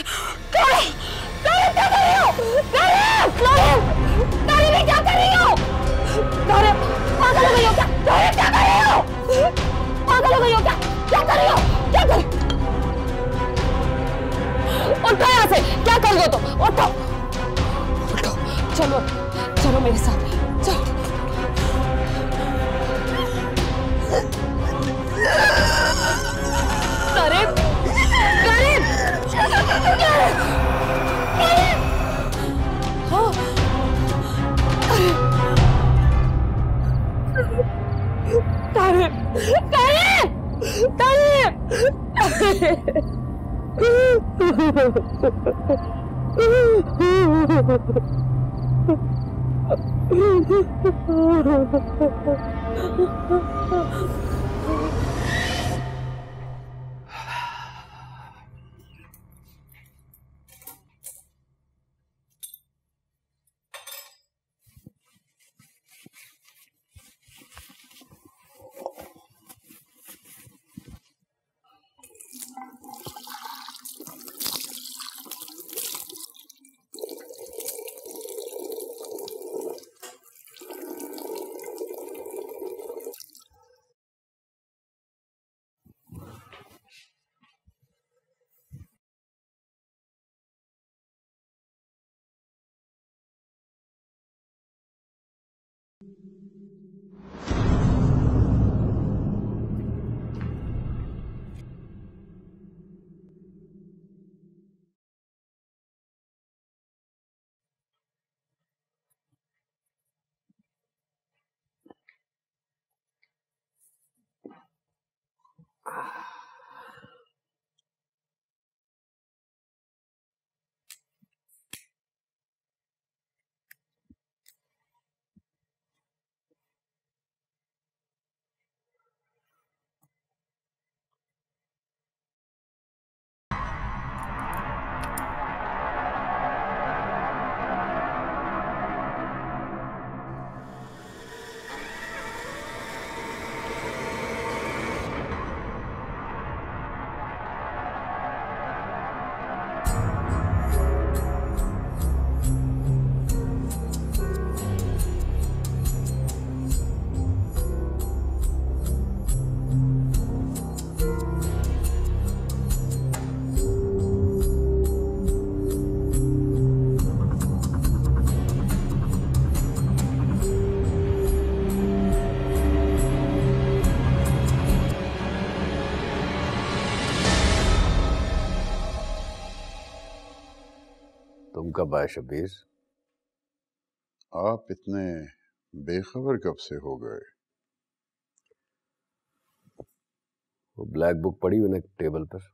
क्या कर रही हो? तारीफ क्या कर रही हो? पागल हो गई हो क्या? क्या कर रही हो? पागल हो गई हो क्या? क्या कर रही हो? क्या कर? उठो यहाँ से, क्या कर रही हो तुम? उठो, उठो, चलो चलो मेरे साथ, चलो। तारीफ, तारीफ, हाँ, तारीफ, तारीफ, तारीफ। तुम कब आए शब्बीर? आप इतने बेखबर कब से हो गए? वो ब्लैक बुक पड़ी हुई ना टेबल पर,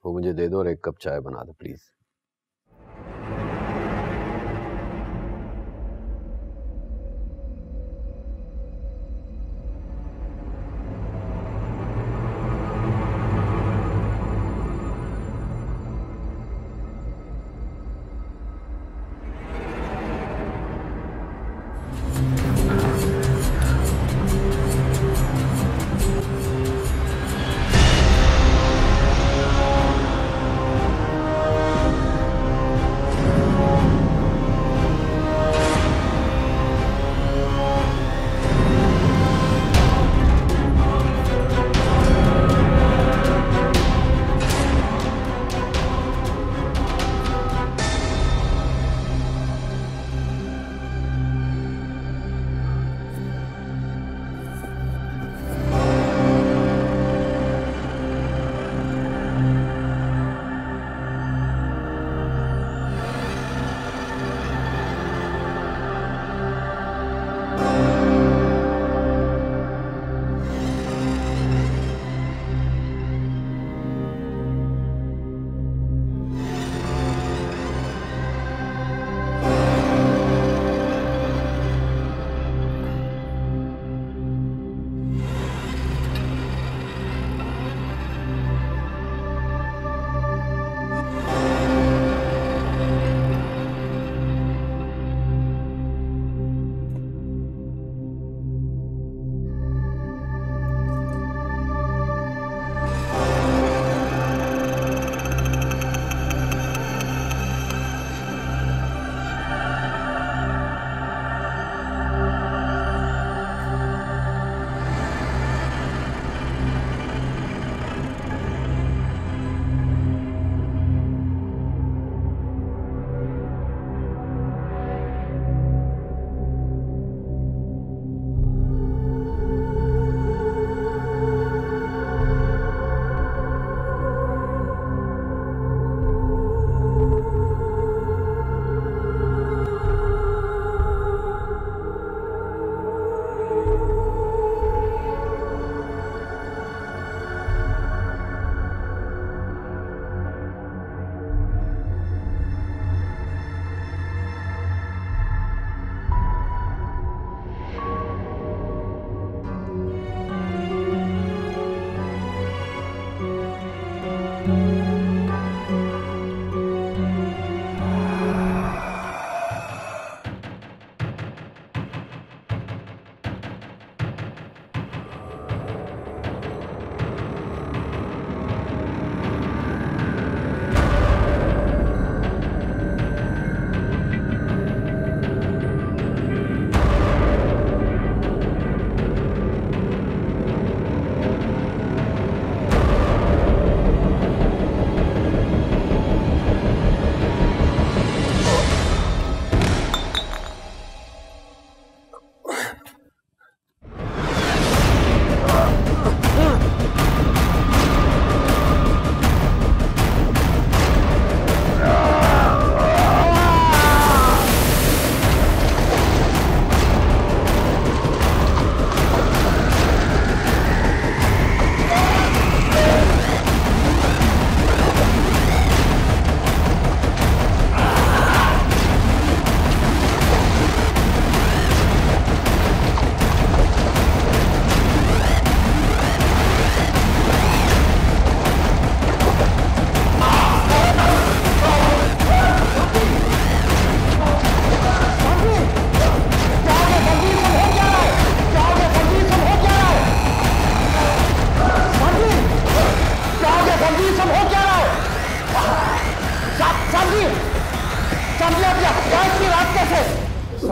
वो मुझे दे दो और एक कप चाय बना दो प्लीज।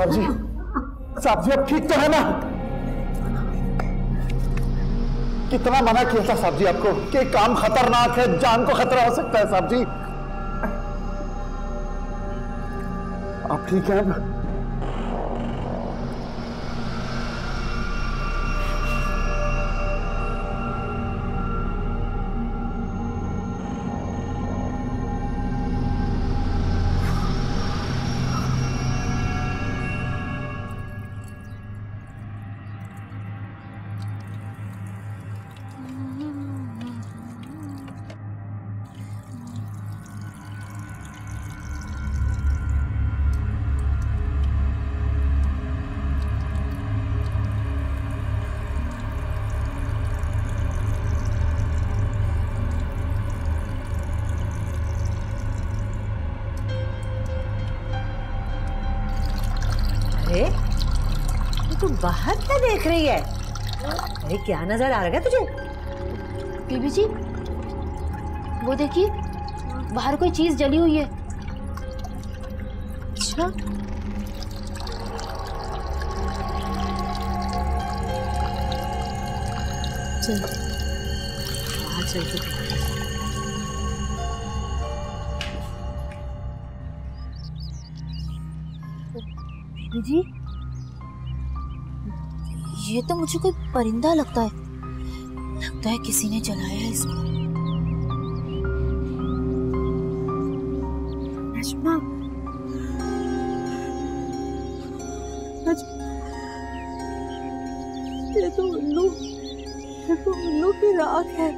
साहब जी अब ठीक तो है ना? कितना मना किया था साहब जी आपको कि काम खतरनाक है, जान को खतरा हो सकता है। साहब जी आप ठीक हैं? तू बाहर क्या देख रही है? अरे क्या नजर आ रहा है तुझे? बीबी जी वो देखिए बाहर कोई चीज जली हुई है। अच्छा चल बाहर चल के बीबी जी ये तो मुझे कोई परिंदा लगता है किसी ने जलाया है इसको। नजमा ये तो उल्लू की राख है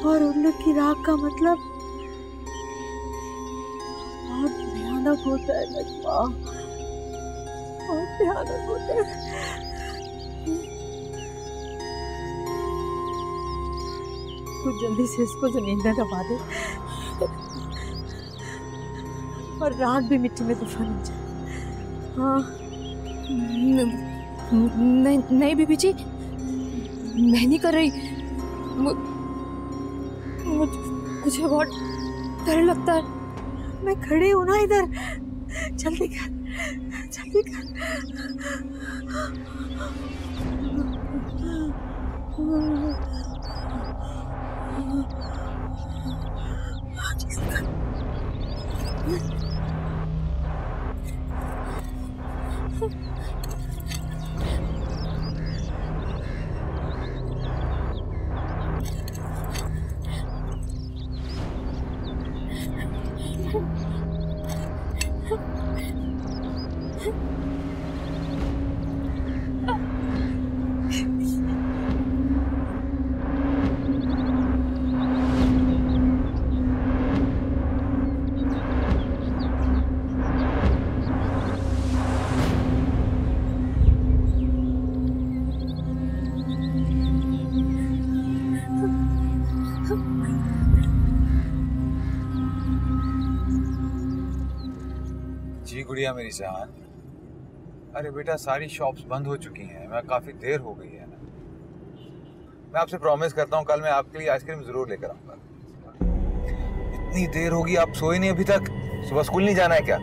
और उल्लू की राख का मतलब बहुत भयानक होता है नजमा, बहुत भयानक होता है। तू जल्दी से इसको जमीन में दबा दे और राख भी मिट्टी में दफन हो जाए। हाँ नहीं बीबी जी मैं नहीं कर रही। मुझे बहुत डर लगता है। मैं खड़ी हूं ना इधर, जल्दी कर जल्दी कर। जी गुड़िया मेरी जान। अरे बेटा सारी शॉप्स बंद हो चुकी हैं, मैं काफ़ी देर हो गई है ना। मैं आपसे प्रॉमिस करता हूँ कल मैं आपके लिए आइसक्रीम ज़रूर लेकर आऊँगा। इतनी देर होगी आप सोए नहीं अभी तक? सुबह स्कूल नहीं जाना है क्या?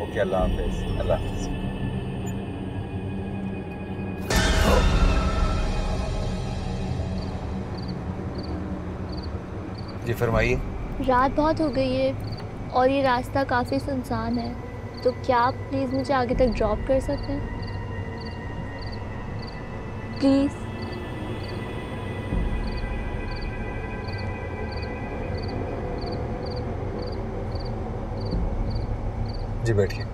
ओके अल्लाह हाफिज़। अल्लाह हाफिज़। जी फरमाइए। रात बहुत हो गई है और ये रास्ता काफ़ी सुनसान है, तो क्या आप प्लीज़ मुझे आगे तक ड्रॉप कर सकते हैं प्लीज़? जी बैठिए।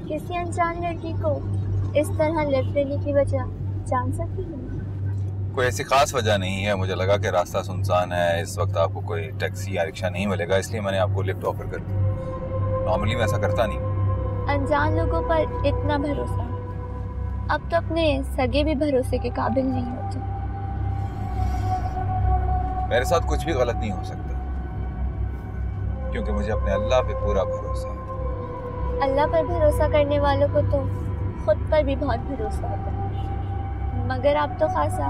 किसी अनजान लड़की को इस तरह लिफ्ट लेने की वजह जान सकती हूँ? कोई ऐसी खास वजह नहीं है, मुझे लगा कि रास्ता सुनसान है, इस वक्त आपको कोई टैक्सी या रिक्शा नहीं मिलेगा, इसलिए मैंने आपको लिफ्ट ऑफर कर दी। नॉर्मली मैं ऐसा करता नहीं। अनजान लोगों पर इतना भरोसा, अब तो अपने सगे भी भरोसे के काबिल नहीं होते। मेरे साथ कुछ भी गलत नहीं हो सकता। क्योंकि मुझे अपने अल्लाह पे पूरा भरोसा है। अल्लाह पर भरोसा करने वालों को तो खुद पर भी बहुत भरोसा होता है, मगर आप तो खासा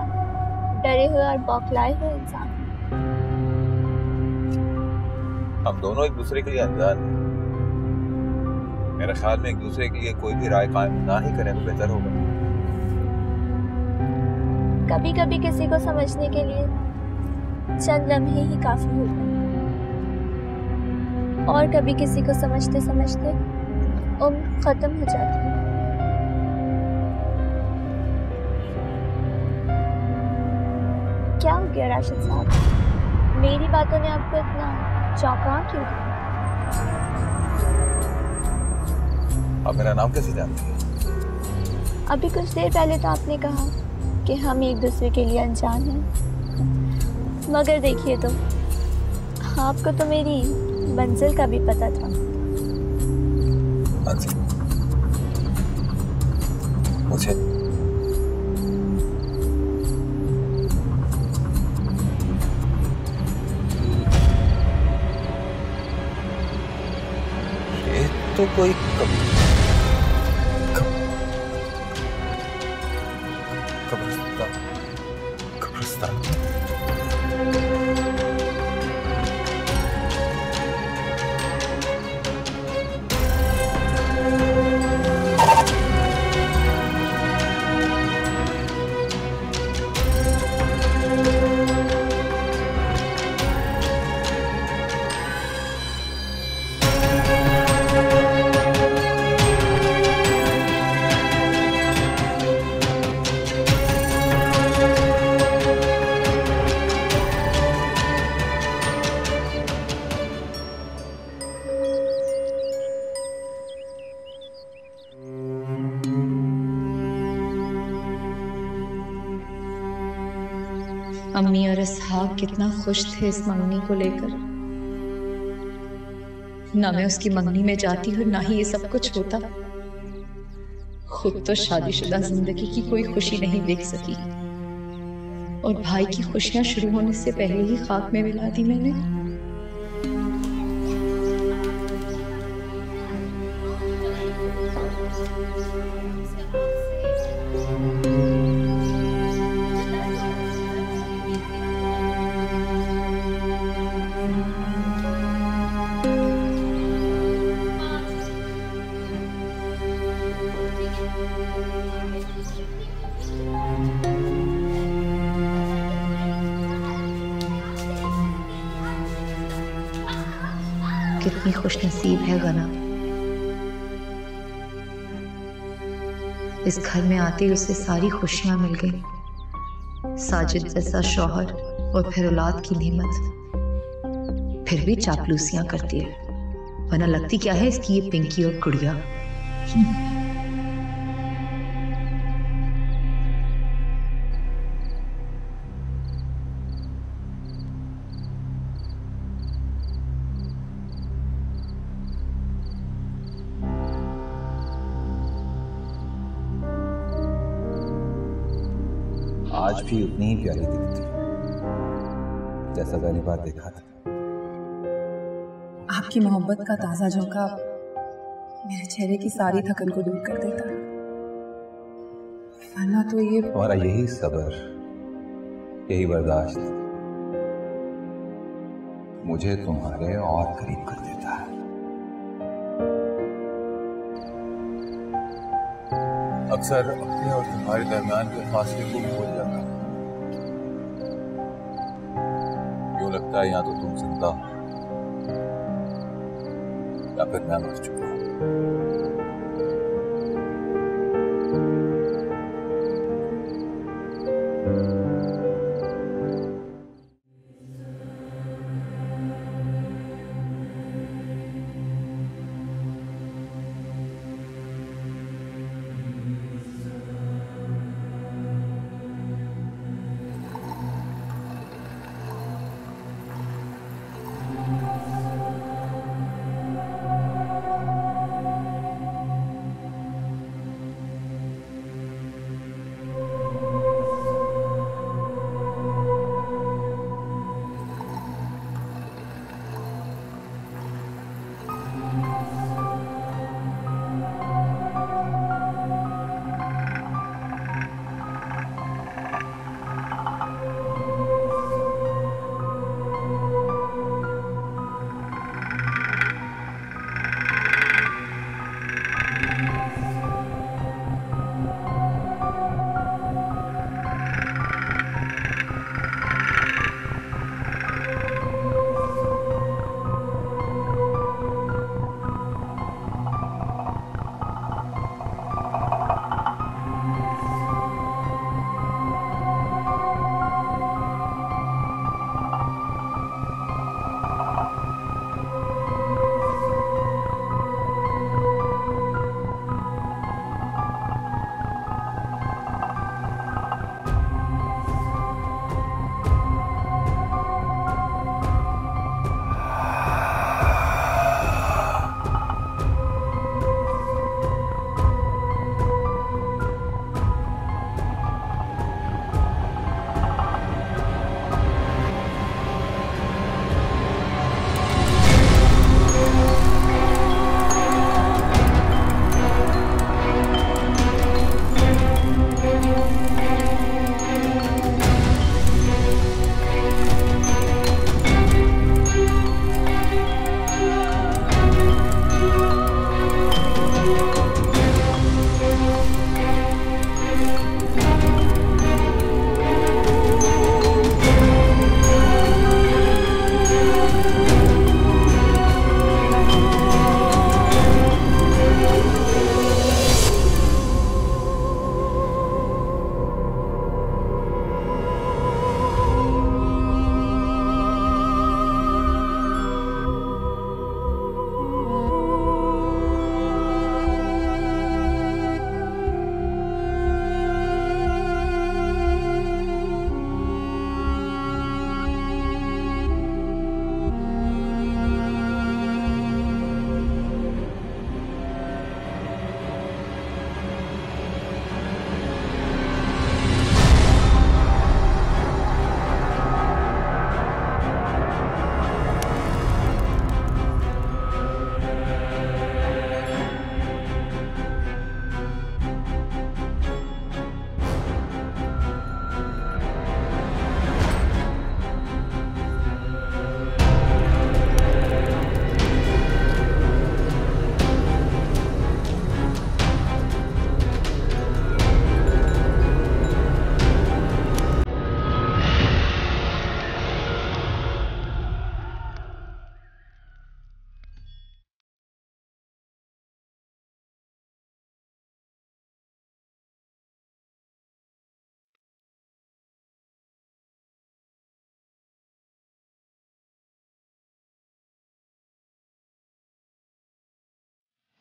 डरे हुए और बौखलाए हुए इंसान हैं। हम दोनों एक दूसरे के लिए अनजान हैं। मेरे ख्याल में एक दूसरे के लिए कोई भी राय कायम ना ही करें तो बेहतर होगा। कभी कभी किसी को समझने के लिए चंद लम्हे ही काफी होते हैं, और कभी किसी को समझते समझते उम्र खत्म हो जाती है। क्या हो गया राशिद साहब, मेरी बातों ने आपको इतना चौंका क्यों दिया? आप मेरा नाम कैसे जानती हैं? अभी कुछ देर पहले तो आपने कहा कि हम एक दूसरे के लिए अनजान हैं, मगर देखिए तो आपको तो मेरी मंजिल का भी पता था। मुझे ये तो कोई कब्रिस्तान। अम्मी और इसहाक कितना खुश थे इस मंगनी को लेकर। ना मैं उसकी मंगनी में जाती और ना ही ये सब कुछ होता। खुद तो शादीशुदा जिंदगी की कोई खुशी नहीं देख सकी, और भाई की खुशियां शुरू होने से पहले ही खाक में मिला दी मैंने। कितनी खुशनसीब है गना, इस घर में आते ही उसे सारी खुशियां मिल गई। साजिद जैसा शौहर और फिर औलाद की नेमत। फिर भी चापलूसियां करती है, वरना लगती क्या है इसकी ये पिंकी और गुड़िया। आज भी उतनी ही प्यारी दिखती जैसा पहली बार देखा था। आपकी मोहब्बत का ताजा झोंका मेरे चेहरे की सारी थकन को दूर कर देता, वरना तो ये हमारा यही सब्र, यही बर्दाश्त मुझे तुम्हारे और करीब कर देता है। अक्सर अपने और तुम्हारे दरमियान के फासले को भूल जाता हूं। यूं लगता है या तो तुम जिंदा हो या फिर मैं मर चुका हूं।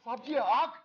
साहब जी आग।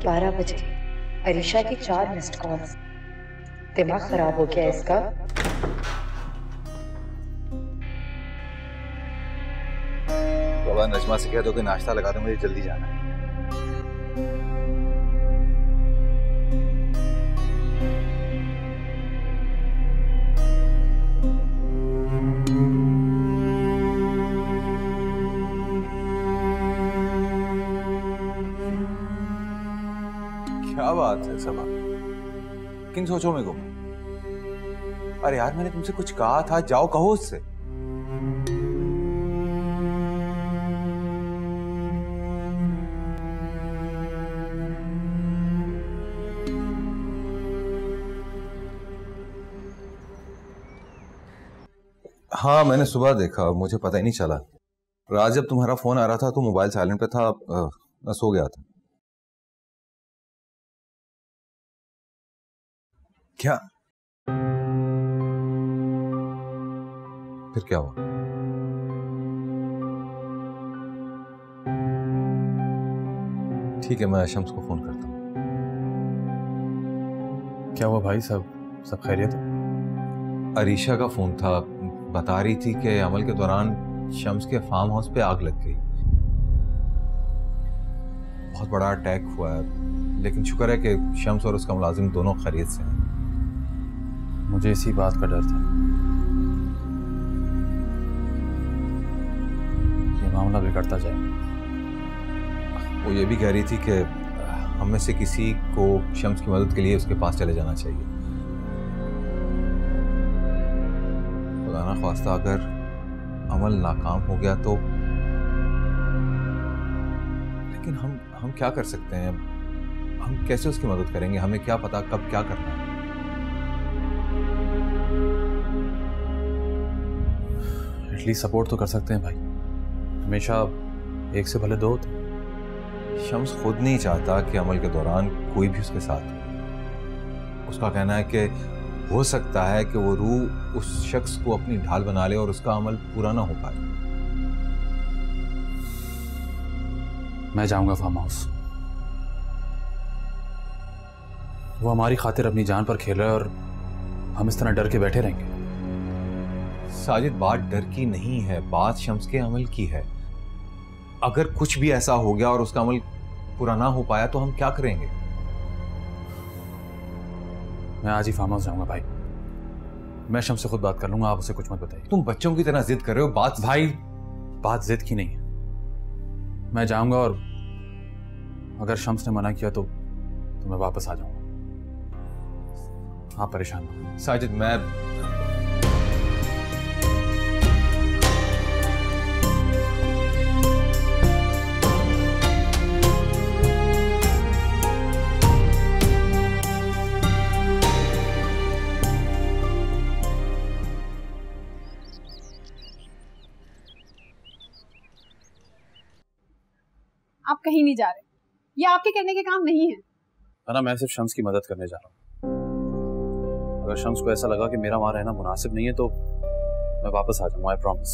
बारह बजे अरीशा की 4 मिस्ड कॉल्स। दिमाग खराब हो गया इसका। बाबा नजमा से कह दो कि नाश्ता लगा दो, मुझे जल्दी जाना है। क्या बात है सबा, किन सोचों में गुम? अरे यार मैंने तुमसे कुछ कहा था, जाओ कहो उससे। हाँ मैंने सुबह देखा, मुझे पता ही नहीं चला। राज जब तुम्हारा फोन आ रहा था तो मोबाइल साइलेंट पे था, मैं सो गया था। क्या? फिर क्या हुआ? ठीक है मैं शम्स को फोन करता हूँ। क्या हुआ भाई, सब खैरियत है? अरीशा का फोन था, बता रही थी कि अमल के दौरान शम्स के फार्म हाउस पे आग लग गई। बहुत बड़ा अटैक हुआ है, लेकिन शुक्र है कि शम्स और उसका मुलाजिम दोनों खैरियत से हैं। मुझे इसी बात का डर था, ये मामला बिगड़ता जाए। वो ये भी कह रही थी कि हम में से किसी को शम्स की मदद के लिए उसके पास चले जाना चाहिए। खुदा ना ख्वास्ता अगर अमल नाकाम हो गया तो, लेकिन हम क्या कर सकते हैं? हम कैसे उसकी मदद करेंगे? हमें क्या पता कब क्या करना है। एटलीस्ट सपोर्ट तो कर सकते हैं भाई, हमेशा एक से भले दो होते। शम्स खुद नहीं चाहता कि अमल के दौरान कोई भी उसके साथ हो। उसका कहना है कि हो सकता है कि वो रूह उस शख्स को अपनी ढाल बना ले और उसका अमल पूरा ना हो पाए। मैं जाऊंगा फार्म हाउस, वो हमारी खातिर अपनी जान पर खेल रहा है और हम इस तरह डर के बैठे रहेंगे। साजिद बात डर की नहीं है, बात शम्स के अमल की है। अगर कुछ भी ऐसा हो गया और उसका अमल पूरा ना हो पाया तो हम क्या करेंगे? मैं आज ही फार्म हाउस जाऊंगा भाई, मैं शम्स से खुद बात कर लूंगा, आप उसे कुछ मत बताइए। तुम बच्चों की तरह जिद कर रहे हो। बात भाई, बात जिद की नहीं है। मैं जाऊंगा और अगर शम्स ने मना किया तो मैं वापस आ जाऊंगा। आप परेशान ना हो। साजिद मैं आप कहीं नहीं जा रहे, ये आपके करने के काम नहीं है। ना मैं सिर्फ शम्स की मदद करने जा रहा हूँ। अगर शम्स को ऐसा लगा कि मेरा वहां रहना मुनासिब नहीं है तो मैं वापस आ जाऊंगा, आई प्रॉमिस।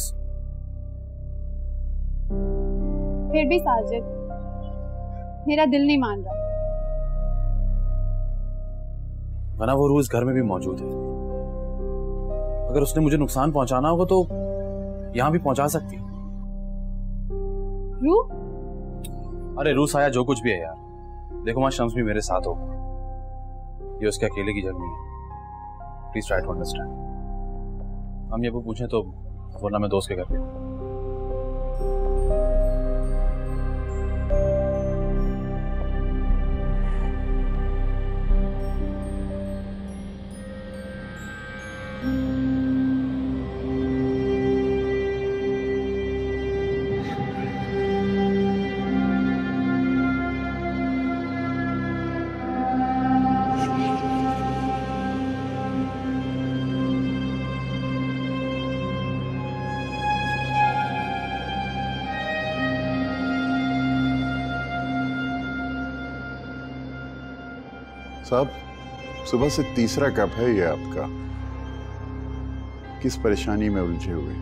फिर भी साजिद, मेरा दिल नहीं मान रहा। वरना वो रोज घर में भी मौजूद है, अगर उसने मुझे नुकसान पहुंचाना होगा तो यहां भी पहुंचा सकती है। रूह? अरे रूस आया जो कुछ भी है यार, देखो वहां शम्स भी मेरे साथ हो, ये उसके अकेले की जर्नी है। Please try to understand. हम ये वो पूछें तो वरना मैं दोस्त के घर पे। साहब, सुबह से तीसरा कप है ये आपका। किस परेशानी में उलझे हुए?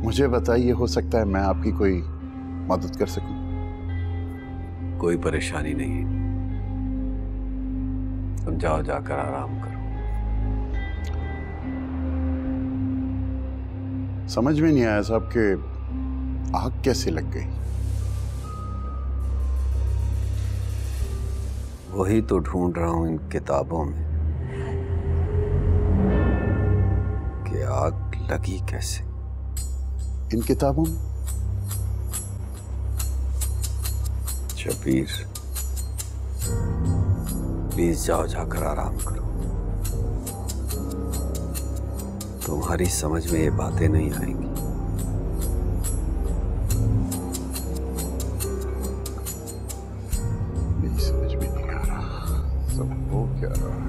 मुझे बताइए, हो सकता है मैं आपकी कोई मदद कर सकूं। कोई परेशानी नहीं, तुम जाओ, जाकर आराम करो। समझ में नहीं आया साहब कि आग कैसे लग गई। वही तो ढूंढ रहा हूं इन किताबों में कि आग लगी कैसे। इन किताबों में? शबीर, प्लीज जाओ, जाकर आराम करो। तुम्हारी समझ में ये बातें नहीं आएंगी। क्या रहा है?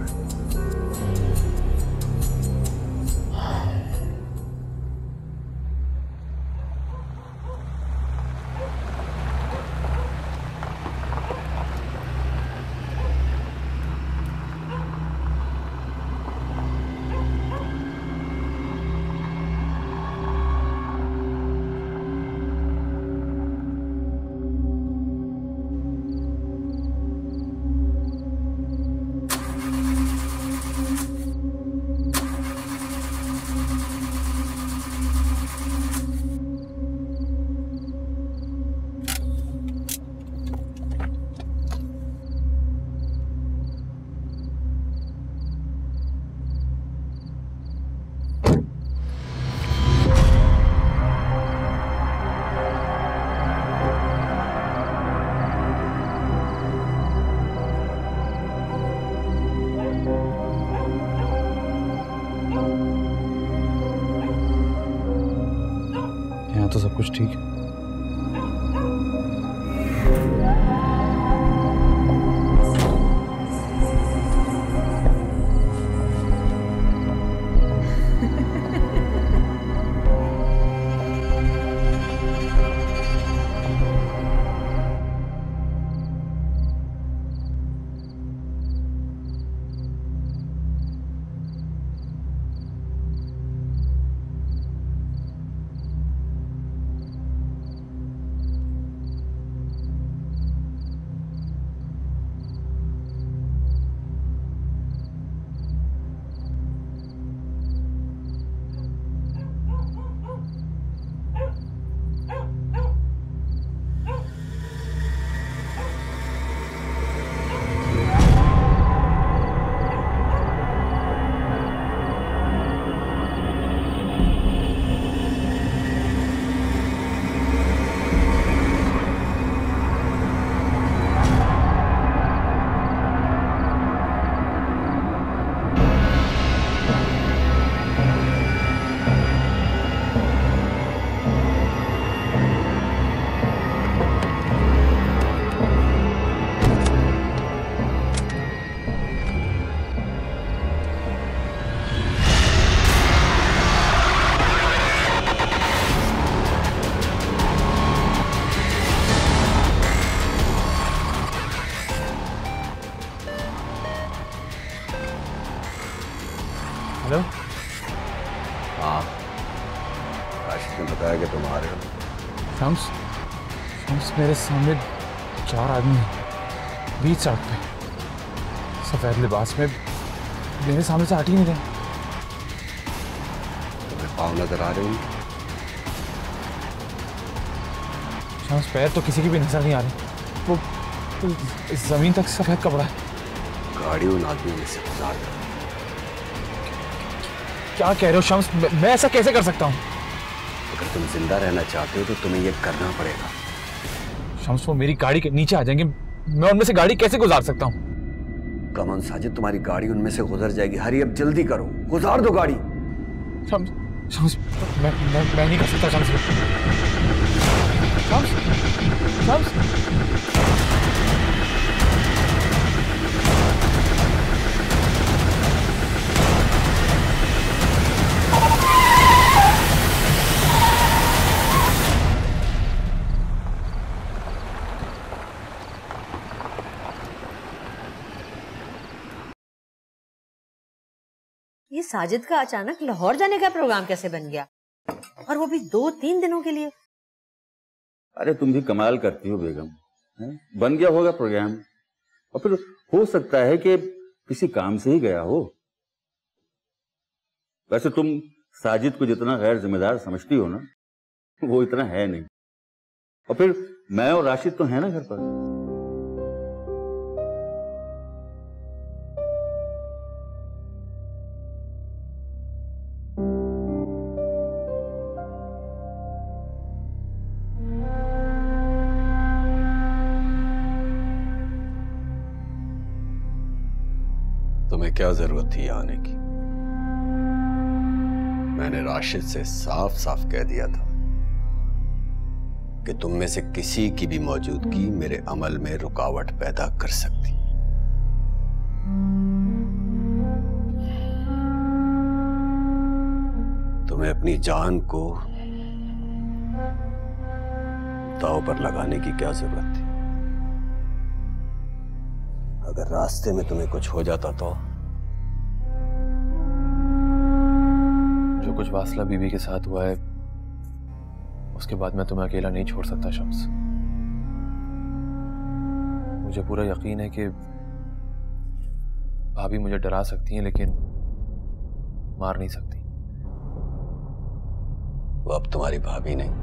तो सब कुछ ठीक है। हेलो। हाँ, आशिक ने बताया कि तुम आ रहे हो। शम्स मेरे सामने 4 आदमी हैं, बीच सड़क पे, सफेद लिबास में, मेरे सामने से हट ही नहीं रहे। तुम्हें पाँव नजर आ रहे होंगे? शम्स पैर तो किसी की भी नजर नहीं आ रही, वो जमीन तक सफेद कपड़ा है। गाड़ी उन आदमियों में से गुजार कर। क्या कह रहे हो शम्स? मैं ऐसा कैसे कर सकता हूँ? अगर तुम जिंदा रहना चाहते हो तो तुम्हें ये करना पड़ेगा। शम्स वो मेरी गाड़ी के नीचे आ जाएंगे, मैं उनमें से गाड़ी कैसे गुजार सकता हूँ? कम ऑन साजिद, तुम्हारी गाड़ी उनमें से गुजर जाएगी। हरी अब जल्दी करो, गुजार दो गाड़ी। शम्स मैं नहीं कर सकता शम्स। ये साजिद का अचानक लाहौर जाने का प्रोग्राम कैसे बन गया, और वो भी 2-3 दिनों के लिए? अरे तुम भी कमाल करती हो बेगम, है? बन गया होगा प्रोग्राम, और फिर हो सकता है कि किसी काम से ही गया हो। वैसे तुम साजिद को जितना गैर जिम्मेदार समझती हो ना, वो इतना है नहीं। और फिर मैं और राशिद तो है ना घर पर। तुम्हें क्या जरूरत थी आने की? मैंने राशिद से साफ साफ कह दिया था कि तुम में से किसी की भी मौजूदगी मेरे अमल में रुकावट पैदा कर सकती। तुम्हें अपनी जान को दांव पर लगाने की क्या जरूरत थी? अगर रास्ते में तुम्हें कुछ हो जाता तो? जो कुछ वासला बीबी के साथ हुआ है उसके बाद मैं तुम्हें अकेला नहीं छोड़ सकता शम्स। मुझे पूरा यकीन है कि भाभी मुझे डरा सकती हैं लेकिन मार नहीं सकती। वो अब तुम्हारी भाभी नहीं,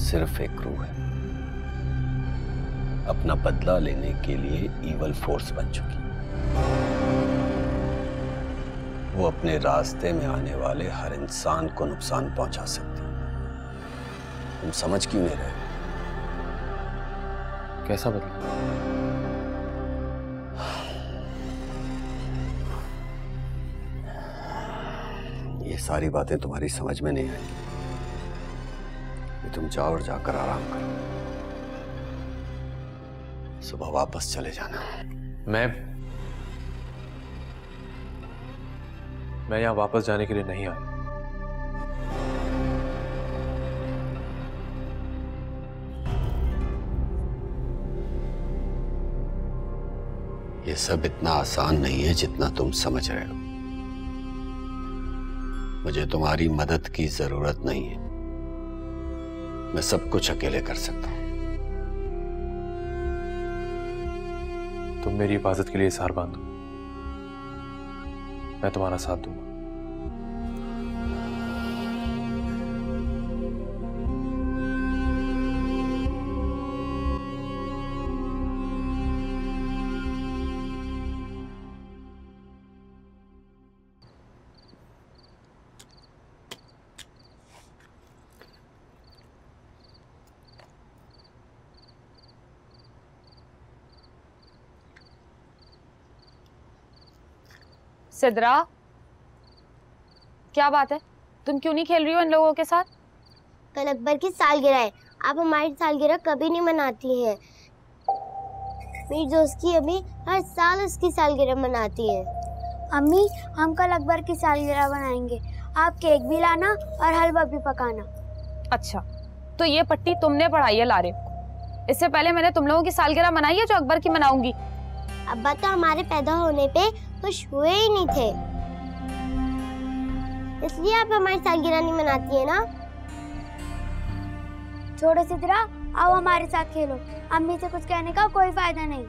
सिर्फ एक रूह है, अपना बदला लेने के लिए ईवल फोर्स बन चुकी। वो अपने रास्ते में आने वाले हर इंसान को नुकसान पहुंचा सकती। तुम समझ क्यों नहीं रहे? कैसा बदला? ये सारी बातें तुम्हारी समझ में नहीं आएंगी। तुम जाओ और जाकर आराम करो, सुबह वापस चले जाना। मैं यहां वापस जाने के लिए नहीं आया। ये सब इतना आसान नहीं है जितना तुम समझ रहे हो। मुझे तुम्हारी मदद की जरूरत नहीं है, मैं सब कुछ अकेले कर सकता हूं। तुम मेरी हिफाजत के लिए इस हार बांधो, मैं तुम्हारा साथ दूंगा। सिद्रा, क्या बात है? तुम क्यों नहीं खेल रही हो इन लोगों के साथ? कल अकबर की सालगिरह है, आप हमारी सालगिरह कभी नहीं मनाती हैं। मेरी दोस्त की अम्मी हर साल उसकी सालगिरह मनाती है। अम्मी, हम कल अकबर की सालगिरह बनाएंगे, आप केक भी लाना और हलवा भी पकाना। अच्छा, तो ये पट्टी तुमने पढ़ाई है लारे? इससे पहले मैंने तुम लोगों की सालगिरह मनाई है जो अकबर की मनाऊंगी। अब्बा तो हमारे पैदा होने पे खुश हुए ही नहीं थे, इसलिए आप हमारी सालगिरह नहीं मनाती है ना। छोड़ो सिद्रा, आओ हमारे साथ खेलो, अम्मी से कुछ कहने का कोई फायदा नहीं।